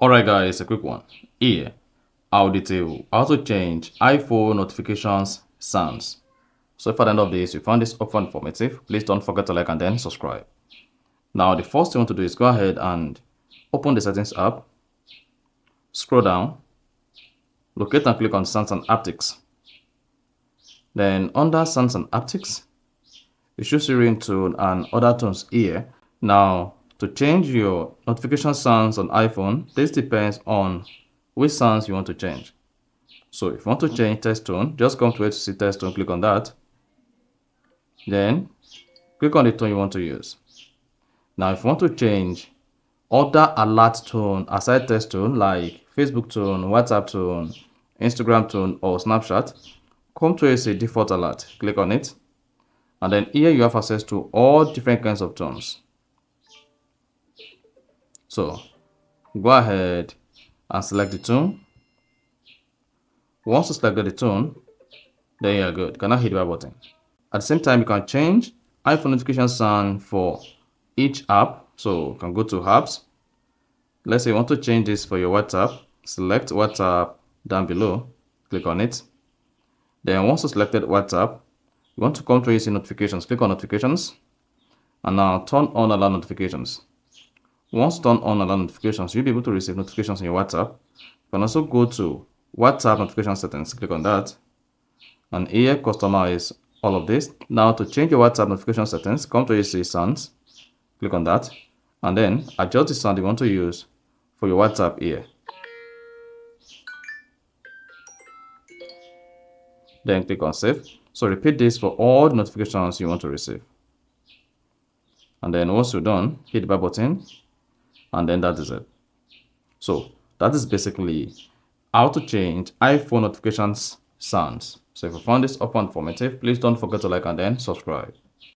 Alright guys, a quick one. Here, I'll detail how to change iPhone notifications sounds. So if at the end of this you found this often informative, please don't forget to like and then subscribe. Now the first thing you want to do is go ahead and open the settings app, scroll down, locate and click on sounds and haptics. Then under sounds and haptics, you should see ringtone and other tones here. Now to change your notification sounds on iPhone, this depends on which sounds you want to change. So if you want to change text tone, just come to where to see text tone, click on that. Then click on the tone you want to use. Now if you want to change other alert tone aside text tone like Facebook tone, WhatsApp tone, Instagram tone or Snapchat, come to where you see default alert, click on it. And then here you have access to all different kinds of tones. So go ahead and select the tone. Once you select the tone, then you're good. You can now hit the back button. At the same time, you can change iPhone notification sound for each app. So you can go to apps. Let's say you want to change this for your WhatsApp. Select WhatsApp down below. Click on it. Then once you selected WhatsApp, you want to come to using notifications. Click on notifications. And now turn on allow notifications. Once turn on allow notifications, you'll be able to receive notifications on your WhatsApp. You can also go to WhatsApp notification settings. Click on that. And here customize all of this. Now to change your WhatsApp notification settings, come to see sounds. Click on that. And then adjust the sound you want to use for your WhatsApp here. Then click on save. So repeat this for all the notifications you want to receive. And then once you're done, hit the back button. And then that is it. So that is basically how to change iPhone notifications sounds. So if you found this often informative, please don't forget to like and then subscribe.